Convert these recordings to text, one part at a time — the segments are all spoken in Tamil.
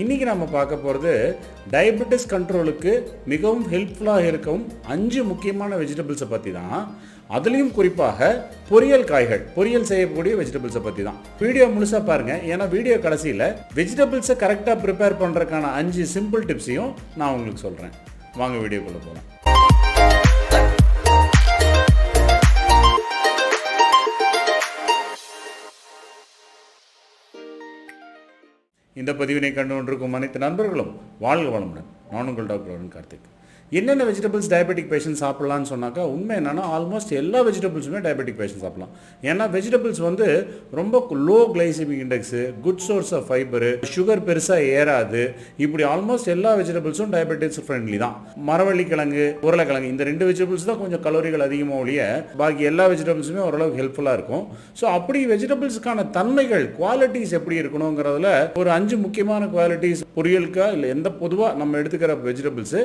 இன்றைக்கி நம்ம பார்க்க போகிறது டயபெட்டிஸ் கண்ட்ரோலுக்கு மிகவும் ஹெல்ப்ஃபுல்லாக இருக்கும் 5 முக்கியமான வெஜிடபிள்ஸை பற்றி தான். அதுலேயும் குறிப்பாக பொரியல் காய்கள், பொரியல் செய்யக்கூடிய வெஜிடபிள்ஸை பற்றி தான். வீடியோ முழுசாக பாருங்கள், ஏன்னா வீடியோ கடைசியில் வெஜிடபிள்ஸை கரெக்டாக ப்ரிப்பேர் பண்ணுறதுக்கான 5 சிம்பிள் டிப்ஸையும் நான் உங்களுக்கு சொல்கிறேன். வாங்க வீடியோக்குள்ளே போகலாம். இந்த பதிவினை கண்டு கொண்டிருக்கும் அனைத்து நண்பர்களும் வாழ்க வளமுடன். நான் உங்கள் டாக்டர் அருண்கார்த்திக். என்னென்ன வெஜிடபிள்ஸ் டயபெட்டிக் பேஷண்ட் சாப்பிட்லான்னு சொன்னாக்கா, உண்மை என்னென்னா ஆல்மோஸ்ட் எல்லா வெஜிடபிள்ஸுமே டயபெட்டிக் பேஷண்ட் சாப்பிட்லாம். ஏன்னா வெஜிடபிள்ஸ் வந்து ரொம்ப low glycemic index, good source of fibre, sugar பெருசாக ஏறாது. இப்படி ஆல்மோஸ்ட் எல்லா வெஜிடபிள்ஸும் டயபெட்டிக்ஸ் ஃப்ரெண்ட்லி தான். மரவள்ளிக்கிழங்கு, உருளைக்கிழங்கு, இந்த 2 வெஜிடபிள்ஸ் தான் கொஞ்சம் கலோரிகள் அதிகமாக ஒழிய பாக்கி எல்லா வெஜிடபிள்ஸுமே ஓரளவுக்கு ஹெல்ப்ஃபுல்லாக இருக்கும். ஸோ அப்படி வெஜிடபிள்ஸுக்கான தன்மைகள், குவாலிட்டிஸ் எப்படி இருக்கணுங்கிறதுல ஒரு 5 முக்கியமான குவாலிட்டிஸ் பொரியலுக்கா இல்லை எந்த பொதுவாக நம்ம எடுத்துக்கிற வெஜிடபிள்ஸு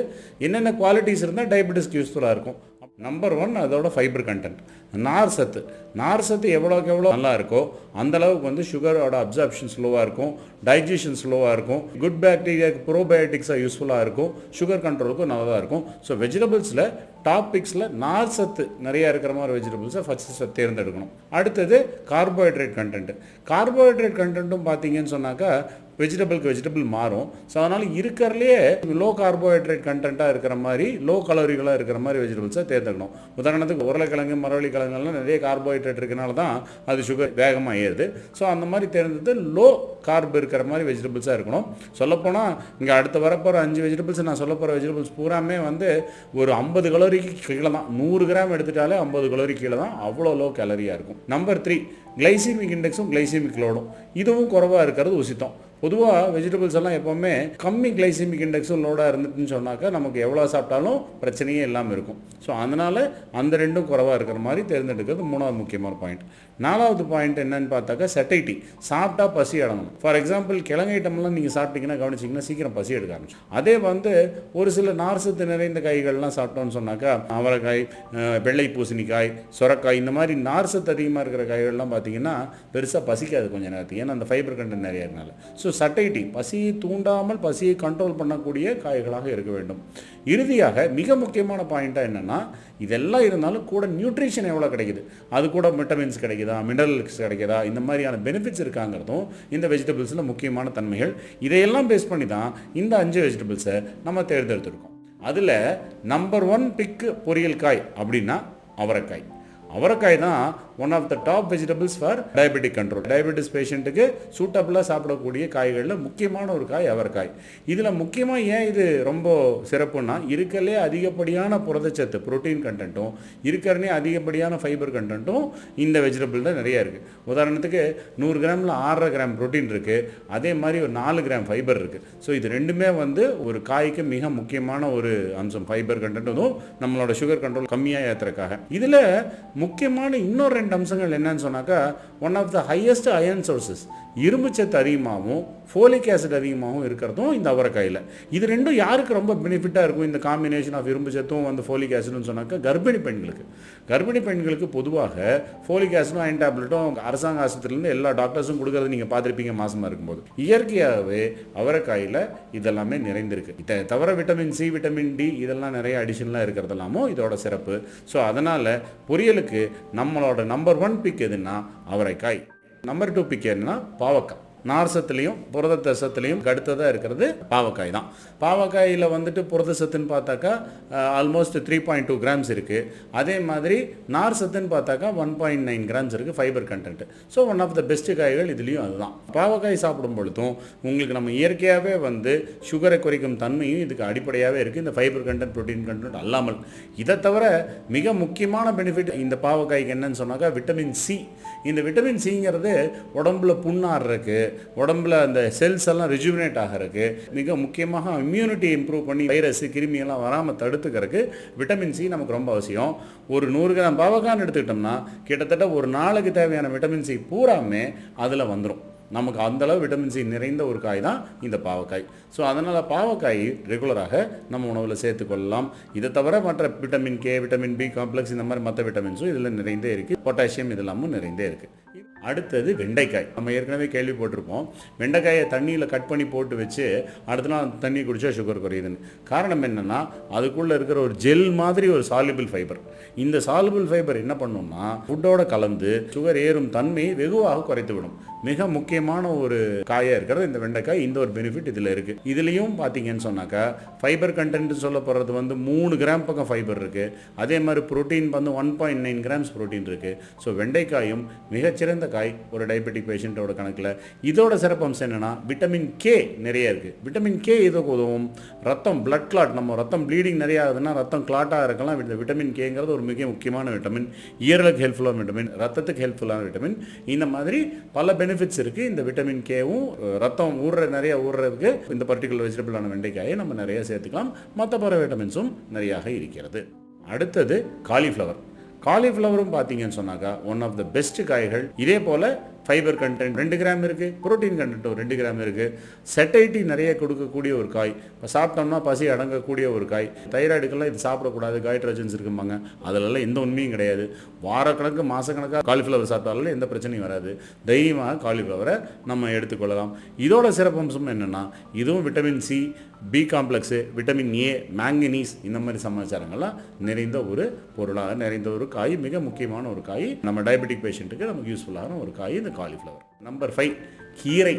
என்னென்ன குவாலிட்டிஸ் இருந்தால் டயபெட்டிஸ்க்கு யூஸ்ஃபுல்லாக இருக்கும். நம்பர் 1 அதோட ஃபைபர் கண்டென்ட், நார் சத்து. நார் சத்து எவ்வளோக்கு எவ்வளோ நல்லா இருக்கோ அந்த அளவுக்கு வந்து சுகரோட அப்சார்ப்ஷன் ஸ்லோவாக இருக்கும், டைஜஷன் ஸ்லோவாக இருக்கும், குட் பாக்டீரியாவுக்கு ப்ரோபயோட்டிக்ஸாக யூஸ்ஃபுல்லாக இருக்கும், சுகர் கண்ட்ரோலுக்கும் நல்லா தான் இருக்கும். ஸோ வெஜிடபிள்ஸில் டாபிக்ஸில் நார் சத்து நிறையா இருக்கிற மாதிரி வெஜிடபிள்ஸை ஃபஸ்ட்டு தேர்ந்தெடுக்கணும். அடுத்தது கார்போஹைட்ரேட் கண்டென்ட். கார்போஹைட்ரேட் கண்டென்ட்டும் பார்த்தீங்கன்னு சொன்னாக்கா வெஜிடபிளுக்கு வெஜிடபிள் மாறும். ஸோ அதனால் இருக்கிறதுலே லோ கார்போஹைட்ரேட் கண்டென்ட்டாக இருக்கிற மாதிரி, லோ கலோரிகளாக இருக்கிற மாதிரி வெஜிடபிள்ஸை தேர்ந்தெடுக்கணும். உதாரணத்துக்கு உருளைக்கிழங்கு, மரவள்ளிக்கிழங்குலாம் நிறைய கார்போஹைட்ரேட் இருக்கனால தான் அது சுகர் வேகமாக ஏறுது. ஸோ அந்த மாதிரி தேர்ந்தெடுத்து லோ கார்பு இருக்கிற மாதிரி வெஜிடபிள்ஸாக இருக்கணும். சொல்லப்போனால் இங்கே அடுத்த வரப்போகிற 5 வெஜிடபிள்ஸ் நான் சொல்ல போகிற வெஜிடபிள்ஸ் பூராமே வந்து ஒரு 50 கலோரிக்கு கீழே தான். 100 கிராம் எடுத்துட்டாலே 50 கலோரி கீழே தான், அவ்வளோ லோ கேலரியாக இருக்கும். நம்பர் 3 கிளைசிமிக் இண்டெக்ஸும் கிளைசிமிக் லோடும். இதுவும் குறைவாக இருக்கிறது உசித்தம். பொதுவாக வெஜிடபிள்ஸ் எல்லாம் எப்போவுமே கம்மி கிளைசிமிக் இண்டெக்ஸும் லோடாக இருந்துச்சுன்னு சொன்னாக்கா நமக்கு எவ்வளோ சாப்பிட்டாலும் பிரச்சனையே இல்லாமல் இருக்கும். ஸோ அதனால் அந்த 2ம் குறைவாக இருக்கிற மாதிரி தேர்ந்தெடுக்கிறது 3வது முக்கியமான பாயிண்ட். 4வது பாயிண்ட் என்னன்னு பார்த்தாக்கா சட்டைட்டி, சாப்பிட்டா பசி அடங்கணும். ஃபார் எக்ஸாம்பிள் கிழங்கு ஐட்டம்லாம் நீங்கள் சாப்பிட்டீங்கன்னா கவனிச்சிங்கன்னா சீக்கிரம் பசி எடுக்க ஆரம்பிச்சு. அதே வந்து ஒரு சில நார்சத்து நிறைந்த காய்கள்லாம் சாப்பிட்டோன்னு சொன்னாக்கா அவரைக்காய், வெள்ளை பூசணிக்காய், சொரக்காய், இந்த மாதிரி நார்சத்து அதிகமாக இருக்கிற காய்கள்லாம் பார்த்தீங்கன்னா பெருசாக பசிக்காது கொஞ்ச நேரத்துக்கு, ஏன்னா அந்த ஃபைபர் கண்டென்ட் நிறைய இருக்கனால. ஸோ சட்டைட்டி, பசியை தூண்டாமல் பசியை கண்ட்ரோல் பண்ணக்கூடிய காய்களாக இருக்க வேண்டும். இறுதியாக மிக முக்கியமான பாயிண்ட்டாக என்னென்னா, இதெல்லாம் இருந்தாலும் கூட நியூட்ரிஷன் எவ்வளோ கிடைக்குது, அது கூட விட்டமின்ஸ் கிடைக்குதா, மினரல்ஸ் கிடைக்குதா, இந்த மாதிரியான பெனிஃபிட்ஸ் இருக்காங்கிறதும் இந்த வெஜிடபிள்ஸில் முக்கியமான தன்மைகள். இதையெல்லாம் பேஸ் பண்ணி தான் இந்த 5 வெஜிடபிள்ஸை நம்ம தேர்ந்தெடுத்துருக்கோம். அதில் நம்பர் 1 பிக்கு பொரியல் காய் அப்படின்னா அவரைக்காய். அவரைக்காய் தான் one of the top vegetables for diabetic control. Diabetes பேஷண்ட்டுக்கு சூட்டபிளாக சாப்பிடக்கூடிய காய்களில் முக்கியமான ஒரு காய் அவரைக்காய். இதில் முக்கியமாக ஏன் இது ரொம்ப சிறப்புன்னா, இருக்கிறதுலே அதிகப்படியான புரதச்சத்து, புரோட்டீன் கண்டென்ட்டும் இருக்கிறனே அதிகப்படியான ஃபைபர் கண்டென்ட்டும் இந்த வெஜிடபிளில் நிறையா இருக்குது. உதாரணத்துக்கு 100 கிராமில் 6.5 கிராம் புரோட்டீன் இருக்குது, அதே மாதிரி ஒரு 4 கிராம் ஃபைபர் இருக்குது. ஸோ இது ரெண்டுமே வந்து ஒரு காய்க்கு மிக முக்கியமான ஒரு அம்சம். ஃபைபர் கண்டென்ட்டும் நம்மளோட சுகர் கண்ட்ரோல் கம்மியாக ஏற்றுறதுக்காக. இதில் முக்கியமான இன்னொரு 2 அம்சங்கள் என்னன்னு சொன்னாக்கா, one of the highest iron sources, இரும்புச்சத்து அதிகமாகவும் ஃபோலிக் ஆசிட் அதிகமாகவும் இருக்கிறதும் இந்த அவரைக்காயில். இது ரெண்டும் யாருக்கு ரொம்ப பெனிஃபிட்டாக இருக்கும், இந்த காம்பினேஷன் ஆஃப் இரும்புச்சத்தும் வந்து ஃபோலிக் ஆசிட்னு சொன்னாக்கா கர்ப்பிணி பெண்களுக்கு. கர்ப்பிணி பெண்களுக்கு பொதுவாக ஃபோலிக் ஆசிடும் அயன் டேப்லெட்டும் அரசாங்க ஆஸ்பத்திரியிலேருந்து எல்லா டாக்டர்ஸும் கொடுக்கறது நீங்கள் பார்த்துருப்பீங்க மாசமாக இருக்கும்போது. இயற்கையாகவே அவரைக்காயில் இதெல்லாமே நிறைந்திருக்கு. இதை தவிர விட்டமின் சி, விட்டமின் டி இதெல்லாம் நிறைய அடிஷனலாக இருக்கிறதெல்லாமும் இதோட சிறப்பு. ஸோ அதனால் பொரியலுக்கு நம்மளோட நம்பர் 1 பிக் எதுன்னா அவரைக்காய். நம்பர் 2 பிக் என்னன்னா பாவக்காய். நார் சத்துலேயும் புரத சத்துலேயும் அடுத்ததாக இருக்கிறது பாவக்காய் தான். பாவக்காயில் வந்துட்டு புரத சத்துன்னு பார்த்தாக்கா ஆல்மோஸ்ட் 3.2 கிராம்ஸ் இருக்குது. அதே மாதிரி நார் சத்துன்னு பார்த்தாக்கா 1.9 கிராம்ஸ் இருக்குது fibre content. So one of the best காய்கள் இதுலேயும் அதுதான். பாவக்காய் சாப்பிடும் பொழுதும் உங்களுக்கு நம்ம இயற்கையாகவே வந்து சுகரை குறைக்கும் தன்மையும் இதுக்கு அடிப்படையாகவே இருக்குது, இந்த ஃபைபர் கண்டென்ட், ப்ரோட்டீன் கண்டென்ட் அல்லாமல். இதை தவிர மிக முக்கியமான பெனிஃபிட் இந்த பாவக்காய்க்கு என்னன்னு சொன்னாக்கா விட்டமின் சி. இந்த விட்டமின் சிங்கிறது உடம்புல புண்ணாடுறதுக்கு, உடம்புல அந்த செல்ஸ் எல்லாம் ரிஜுவினேட் ஆகிறதுக்கு, மிக முக்கியமாக இம்யூனிட்டி இம்ப்ரூவ் பண்ணி வைரஸ் கிருமியெல்லாம் வராமல் தடுத்துக்கிறதுக்கு விட்டமின் சி நமக்கு ரொம்ப அவசியம். ஒரு 100 கிராம் பாவக்காய்னு எடுத்துக்கிட்டோம்னா கிட்டத்தட்ட ஒரு நாளுக்கு தேவையான விட்டமின் சி பூராமே அதில் வந்துடும். நமக்கு அந்தளவு விட்டமின் சி நிறைந்த ஒரு காய் தான் இந்த பாவக்காய். ஸோ அதனால் பாவக்காய் ரெகுலராக நம்ம உணவில் சேர்த்துக்கொள்ளலாம். இதை தவிர மற்ற vitamin K, vitamin B complex, இந்த மாதிரி மற்ற விட்டமின்ஸும் இதில் நிறைந்தே இருக்குது. பொட்டாசியம் இதெல்லாமும் நிறைந்தே இருக்குது. அடுத்தது வெண்டைக்காய். நம்ம ஏற்கனவே கேள்விப்பட்டிருப்போம், வெண்டைக்காயை தண்ணியில் கட் பண்ணி போட்டு வச்சு அடுத்த நாள் தண்ணி குடித்தா சுகர் குறையுதுன்னு. காரணம் என்னென்னா, அதுக்குள்ளே இருக்கிற ஒரு ஜெல் மாதிரி ஒரு சால்யுபிள் ஃபைபர். இந்த சால்யுபிள் ஃபைபர் என்ன பண்ணும்னா ஃபுட்டோட கலந்து சுகர் ஏறும் தன்மையை வெகுவாக குறைத்து விடும். மிக முக்கியமான ஒரு காயாக இருக்கிறது இந்த வெண்டைக்காய். இந்த ஒரு பெனிஃபிட் இதில் இருக்குது. இதுலேயும் பார்த்தீங்கன்னு சொன்னாக்கா ஃபைபர் கண்டென்ட் சொல்ல போகிறது வந்து 3 கிராம் பக்கம் ஃபைபர் இருக்குது. அதே மாதிரி ப்ரோட்டீன் வந்து 1.9 கிராம்ஸ் ப்ரோட்டீன் இருக்குது. ஸோ வெண்டைக்காயும் மிகச்சிறந்த காய் ஒரு டயபெட்டிக் பேஷண்ட்டோட கணக்கில். இதோட சிறப்பம்சம் என்னென்னா, விட்டமின் கே நிறைய இருக்குது. விட்டமின் கே இதுக்கு உதவும். ரத்தம் பிளட் கிளாட், நம்ம ரத்தம் ப்ளீடிங் நிறைய ஆகுதுன்னா ரத்தம் கிளாட்டாக இருக்கலாம். இந்த விட்டமின் கேங்கிறது ஒரு மிக முக்கியமான விட்டமின். ஈரலுக்கு ஹெல்ப்ஃபுல்லான விட்டமின், ரத்தத்துக்கு ஹெல்ப்ஃபுல்லான விட்டமின். இந்த மாதிரி பல பெனிஃபிட்ஸ் இருக்குது. இந்த விட்டமின் கேவும் ரத்தம் நிறைய ஊறுறதுக்கு இந்த பர்டிகுலர் வெஜிடபிளான வெண்டைக்காயை நம்ம நிறைய சேர்த்துக்கலாம். மற்ற பிற விட்டமின்ஸும் நிறையாக இருக்கிறது. அடுத்தது காலிஃப்ளவர். காலிஃப்ளவரும் பார்த்தீங்கன்னு சொன்னாக்கா ஒன் ஆஃப் த பெஸ்ட் காய்கள். இதே போல் ஃபைபர் கண்டென்ட் 2 கிராம் இருக்குது, ப்ரோட்டீன் கண்டென்ட் 2 கிராம் இருக்குது. செட்டைட்டி நிறைய கொடுக்கக்கூடிய ஒரு காய். இப்போ சாப்பிட்டோம்னா பசி அடங்கக்கூடிய ஒரு காய். தைராய்டுக்கெல்லாம் இது சாப்பிடக்கூடாது, காய்ட்ரஜன்ஸ் இருக்குமாங்க. அதிலெல்லாம் எந்த உண்மையும் கிடையாது. வாரக்கணக்கு மாதக்கணக்காக காலிஃப்ளவர் சாப்பிட்டாலும் எந்த பிரச்சனையும் வராது. தைரியமாக காலிஃப்ளவரை நம்ம எடுத்துக்கொள்ளலாம். இதோட சிறப்பம்சம் என்னென்னா, இதுவும் vitamin C, B complex, vitamin A, manganese இந்த மாதிரி சமாச்சாரங்கள்லாம் நிறைந்த ஒரு பொருளாக நிறைந்த ஒரு காய். மிக முக்கியமான ஒரு காய். நம்ம டயபெட்டிக் பேஷண்ட்டுக்கு நமக்கு யூஸ்ஃபுல்லான ஒரு காய் இந்த காலிஃப்ளவர். நம்பர் 5 கீரை,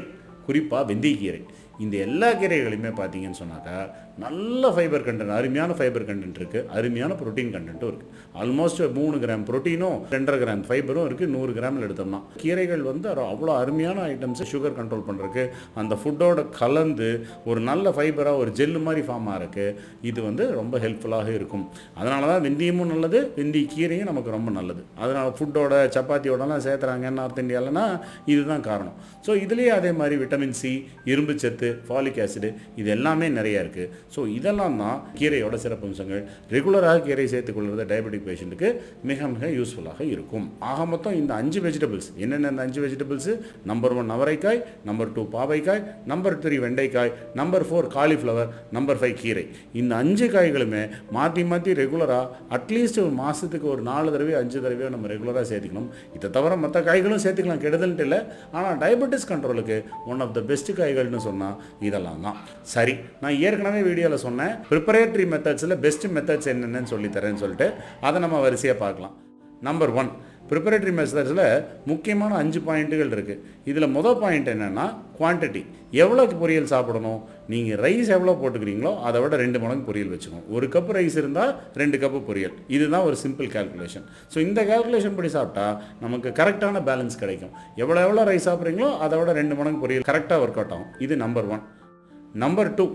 குறிப்பாக வெந்தயக்கீரை. இந்த எல்லா கீரைகளையுமே பார்த்தீங்கன்னு சொன்னாக்கா நல்ல ஃபைபர் கண்டென்ட், அருமையான ஃபைபர் கண்டென்ட் இருக்குது, அருமையான ப்ரோட்டீன் கண்டென்ட்டும் இருக்குது. ஆல்மோஸ்ட் 3 கிராம் ப்ரோட்டீனும் 2.5 கிராம் ஃபைபரும் இருக்குது 100 கிராமில் எடுத்தோம்னா. கீரைகள் வந்து அவ்வளோ அருமையான ஐட்டம்ஸு. சுகர் கண்ட்ரோல் பண்ணுறதுக்கு அந்த ஃபுட்டோட கலந்து ஒரு நல்ல ஃபைபராக ஒரு ஜெல்லு மாதிரி ஃபார்ம் ஆகிறதுக்கு இது வந்து ரொம்ப ஹெல்ப்ஃபுல்லாக இருக்கும். அதனால தான் வெந்தயமும் நல்லது, வெந்தய கீரையும் நமக்கு ரொம்ப நல்லது. அதனால் ஃபுட்டோட சப்பாத்தியோடலாம் சேர்த்துறாங்க நார்த் இந்தியாவில்னா இதுதான் காரணம். ஸோ இதுலேயே அதே மாதிரி விட்டமின் சி, இரும்பு சத்து, ஃபாலிக் ஆசிடு இது எல்லாமே நிறைய இருக்குது. ஸோ இதெல்லாம் தான் கீரையோட சிறப்பம்சங்கள். ரெகுலராக கீரை சேர்த்துக்கொள்வது டயபெட்டிக் பேஷண்ட்டுக்கு மிக மிக யூஸ்ஃபுல்லாக இருக்கும். ஆக மொத்தம் இந்த 5 வெஜிடபிள்ஸ் என்னென்ன? இந்த 5 வெஜிடபிள்ஸு: நம்பர் 1 அவரைக்காய், நம்பர் 2 பாவைக்காய், நம்பர் 3 வெண்டைக்காய், நம்பர் 4 காலிஃப்ளவர், நம்பர் 5 கீரை. இந்த 5 காய்களுமே மாற்றி மாற்றி ரெகுலராக அட்லீஸ்ட் ஒரு மாதத்துக்கு ஒரு 4 தடவை 5 தடவையோ நம்ம ரெகுலராக சேர்த்துக்கணும். இதை தவிர மற்ற காய்களும் சேர்த்துக்கலாம், கெடுதல்ட்டு இல்லை. ஆனால் டயபெட்டிஸ் கண்ட்ரோலுக்கு ஒன் ஆஃப் த பெஸ்ட் காய்கள்னு சொன்னால் இதெல்லாம் தான். சரி, நான் ஏற்கனவே வீடியோவில் சொன்னேன் ப்ரிப்பரேட்டரி மெத்தட்ஸில் பெஸ்ட் மெத்தட்ஸ் என்னென்னு சொல்லித்தரேன்னு சொல்லிட்டு அதை நம்ம வரிசையாக பார்க்கலாம். நம்பர் 1 ப்ரிப்பரேட்டரி மெத்தட்ஸில் முக்கியமான 5 பாயிண்ட்டுகள் இருக்குது. இதில் முதல் பாயிண்ட் என்னென்னா குவான்டிட்டி. எவ்வளோக்கு பொரியல் சாப்பிடணும்? நீங்கள் ரைஸ் எவ்வளோ போட்டுக்கிறீங்களோ அதை விட 2 மடங்கு பொரியல் வச்சுக்கணும். 1 கப் ரைஸ் இருந்தால் 2 கப்பு பொரியல். இதுதான் ஒரு சிம்பிள் கேல்குலேஷன். ஸோ இந்த கேல்குலேஷன் படி சாப்பிட்டா நமக்கு கரெக்டான பேலன்ஸ் கிடைக்கும். எவ்வளோ ரைஸ் சாப்பிட்றீங்களோ அதை விட 2 மடங்கு பொரியல் கரெக்டாக ஒர்க் அவுட் ஆகும். இது நம்பர் 1. நம்பர் 2,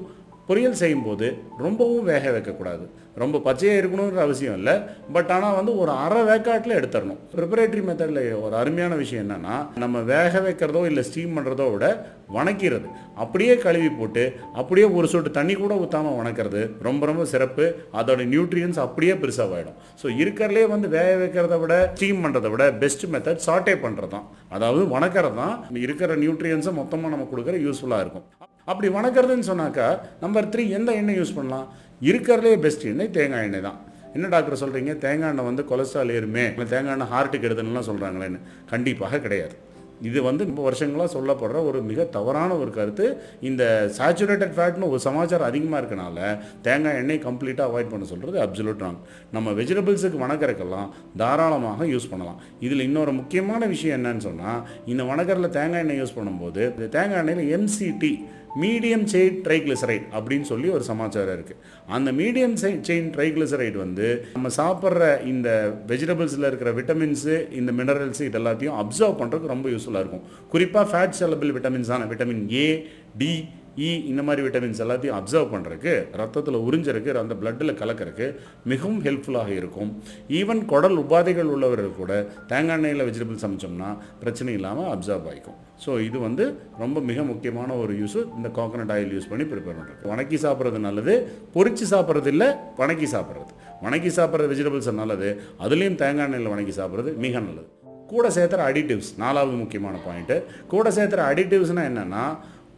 பொரியல் செய்யும்போது ரொம்பவும் வேக வைக்கக்கூடாது. ரொம்ப பச்சையாக இருக்கணுங்கிற அவசியம் இல்லை. பட் ஆனால் வந்து ஒரு அரை வேக்காட்டில் எடுத்துடணும். ப்ரிப்பரேட்டரி மெத்தடில் ஒரு அருமையான விஷயம் என்னென்னா, நம்ம வேக வைக்கிறதோ இல்லை ஸ்டீம் பண்ணுறதோ விட வணக்கிறது, அப்படியே கழுவி போட்டு அப்படியே ஒரு சொட்டு தண்ணி கூட ஊற்றாமல் வணக்கிறது ரொம்ப ரொம்ப சிறப்பு. அதோட நியூட்ரியன்ஸ் அப்படியே பெருசாக ஆகிடும். ஸோ இருக்கிறதுலே வந்து வேக வைக்கிறத விட ஸ்டீம் பண்ணுறதை விட பெஸ்ட் மெத்தட் சாட்டே பண்ணுறது தான். அதாவது வணக்கிறது தான் இருக்கிற நியூட்ரியன்ஸை மொத்தமாக நம்ம கொடுக்குற யூஸ்ஃபுல்லாக இருக்கும். அப்படி வணக்கிறதுன்னு சொன்னாக்கா நம்பர் 3 எந்த எண்ணெய் யூஸ் பண்ணலாம்? இருக்கிறதுலே பெஸ்ட் எண்ணெய் தேங்காய் எண்ணெய் தான். என்ன டாக்டர் சொல்கிறீங்க, தேங்காய் எண்ணெய் வந்து கொலஸ்ட்ரால் ஏறுமே, இல்லை தேங்காய் எண்ணெய் ஹார்ட்டுக்கு எடுத்துலாம் சொல்கிறாங்களேன்னு? கண்டிப்பாக கிடையாது. இது வந்து ரொம்ப வருஷங்களாக சொல்லப்படுற ஒரு மிக தவறான ஒரு கருத்து. இந்த சேச்சுரேட்டட் ஃபேட்னு ஒரு சமாச்சாரம் அதிகமாக இருக்கனால தேங்காய் எண்ணெய் கம்ப்ளீட்டாக அவாய்ட் பண்ண சொல்கிறது அப்சல்யூட் ராங். நம்ம வெஜிடபிள்ஸுக்கு வணக்கறக்கெல்லாம் தாராளமாக யூஸ் பண்ணலாம். இதில் இன்னொரு முக்கியமான விஷயம் என்னன்னு சொன்னால், இந்த வணக்கரில் தேங்காய் எண்ணெய் யூஸ் பண்ணும்போது இந்த தேங்காய் எண்ணெயில் MCT, மீடியம் செயின் ட்ரைக்ளிசரைட் அப்படின்னு சொல்லி ஒரு சமாச்சாரம் இருக்குது. அந்த மீடியம் செயின் ட்ரைக்ளிசரைட் வந்து நம்ம சாப்பிட்ற இந்த வெஜிடபிள்ஸில் இருக்கிற விட்டமின்ஸு, இந்த மினரல்ஸு இது எல்லாத்தையும் அப்சர்வ் பண்ணுறதுக்கு ரொம்ப யூஸ்ஃபுல்லாக இருக்கும். குறிப்பாக ஃபேட் சாலபிள் விட்டமின்ஸான விட்டமின் ஏ, டி, இ இந்த மாதிரி விட்டமின்ஸ் எல்லாத்தையும் அப்சர்வ் பண்ணுறதுக்கு, ரத்தத்தில் உறிஞ்சிருக்கு, அந்த பிளட்டில் கலக்கிறதுக்கு மிகவும் ஹெல்ப்ஃபுல்லாக இருக்கும். ஈவன் குடல் உபாதைகள் உள்ளவர்கள் கூட தேங்காய் எண்ணெயில் வெஜிடபிள் சமைச்சோம்னா பிரச்சனை இல்லாமல் அப்சர்வ் ஆகிக்கும். ஸோ இது வந்து ரொம்ப மிக முக்கியமான ஒரு யூஸு. இந்த கோகனட் ஆயில் யூஸ் பண்ணி ப்ரிப்பேர் பண்ணுறது. வணக்கி சாப்பிட்றது நல்லது, பொரிச்சு சாப்பிட்றது இல்லை, வணக்கி சாப்பிட்றது. வணக்கி சாப்பிட்றது வெஜிடபிள்ஸ் நல்லது, அதுலேயும் தேங்காய் எண்ணெயில் வணக்கி சாப்பிட்றது மிக நல்லது. கூட சேர்த்துற அடிட்டிவ்ஸ் 4வது முக்கியமான பாயிண்ட்டு. கூட சேர்த்துற அடிட்டிவ்ஸ்னால் என்னென்னா,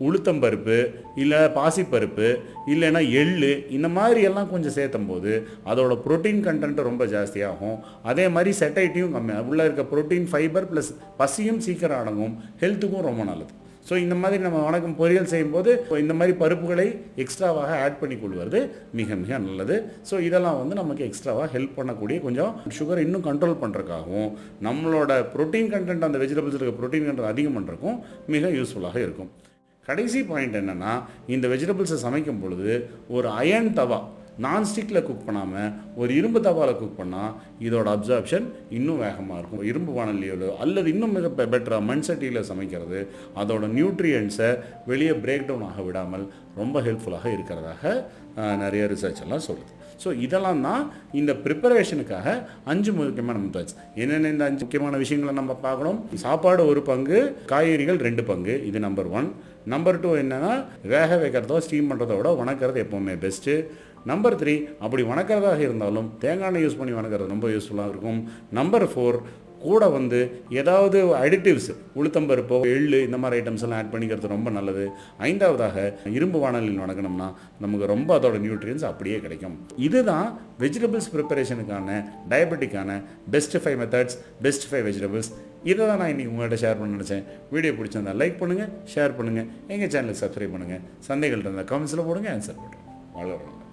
உளுத்தம்பருப்பு இல்லை பாசிப்பருப்பு இல்லைன்னா எள்ளு இந்த மாதிரி எல்லாம் கொஞ்சம் சேர்த்தும் போது அதோட ப்ரோட்டீன் கண்டென்ட் ரொம்ப ஜாஸ்தியாகும். அதே மாதிரி செட்டைட்டியும் கம்மியாக உள்ளே இருக்க ப்ரோட்டீன் ஃபைபர் ப்ளஸ் பசியும் சீக்கிரம் அடங்கும், ஹெல்த்துக்கும் ரொம்ப நல்லது. ஸோ இந்த மாதிரி நம்ம வணக்கம் பொரியல் செய்யும்போது இந்த மாதிரி பருப்புகளை எக்ஸ்ட்ராவாக ஆட் பண்ணி கொள்வது மிக மிக நல்லது. ஸோ இதெல்லாம் வந்து நமக்கு எக்ஸ்ட்ராவாக ஹெல்ப் பண்ணக்கூடிய கொஞ்சம் சுகரை இன்னும் கண்ட்ரோல் பண்ணுறதுக்காகவும் நம்மளோட ப்ரோட்டீன் கண்டென்ட் அந்த வெஜிடபிள்ஸ் இருக்க ப்ரோட்டீன் கண்டென்ட் அதிகம் பண்ணுறதுக்கும் மிக யூஸ்ஃபுல்லாக இருக்கும். கடைசி பாயிண்ட் என்னென்னா, இந்த வெஜிடபிள்ஸை சமைக்கும் பொழுது ஒரு அயர்ன் தவா நான்ஸ்டிக்கில் குக் பண்ணாமல் ஒரு இரும்பு தவாவில் குக் பண்ணால் இதோட அப்சார்ப்ஷன் இன்னும் வேகமாக இருக்கும். இரும்பு வானலியோ அல்லது இன்னும் மிக பெட்டராக மண் சட்டியில் சமைக்கிறது அதோட நியூட்ரியன்ஸை வெளியே பிரேக் டவுன் ஆக விடாமல் ரொம்ப ஹெல்ப்ஃபுல்லாக இருக்கிறதாக நிறைய ரிசர்ச் எல்லாம் சொல்லுது. ஸோ இதெல்லாம் தான் இந்த ப்ரிப்பரேஷனுக்காக 5 முக்கியமான மெத்தட்ஸ். என்னென்ன இந்த 5 முக்கியமான விஷயங்களை நம்ம பார்க்கணும். சாப்பாடு 1 பங்கு, காய்கறிகள் 2 பங்கு, இது நம்பர் 1. நம்பர் 2 என்னென்னா, வேக வைக்கிறதோ ஸ்டீம் பண்ணுறதோ விட வணக்கிறது எப்போவுமே பெஸ்ட்டு. நம்பர் 3, அப்படி வணக்கிறதாக இருந்தாலும் தேங்காய் எண்ணெய் யூஸ் பண்ணி வணக்கிறது ரொம்ப யூஸ்ஃபுல்லாக இருக்கும். நம்பர் 4, கூட வந்து ஏதாவது அடிட்டிவ்ஸ் உளுத்தம்பருப்போ எள்ளு இந்த மாதிரி ஐட்டம்ஸ் எல்லாம் ஆட் பண்ணிக்கிறது ரொம்ப நல்லது. 5வதாக இரும்பு வானலில் வணக்கணும்னா நமக்கு ரொம்ப அதோட நியூட்ரியன்ஸ் அப்படியே கிடைக்கும். இதுதான் வெஜிடபிள்ஸ் ப்ரிப்பரேஷனுக்கான டயபெட்டிக்கான பெஸ்ட் 5 மெத்தட்ஸ், பெஸ்ட் 5 வெஜிடபிள்ஸ். இதை தான் நான் இன்றைக்கி உங்கள்கிட்ட ஷேர் பண்ண நினச்சேன். வீடியோ பிடிச்சிருந்தா லைக் பண்ணுங்கள், ஷேர் பண்ணுங்கள், எங்கள் சேனலுக்கு சப்ஸ்கிரைப் பண்ணுங்கள். சந்தேகங்கள் இருந்தால் கமெண்ட்ஸில் போடுங்க, ஆன்சர் பண்ணுறேன். வளரணும்.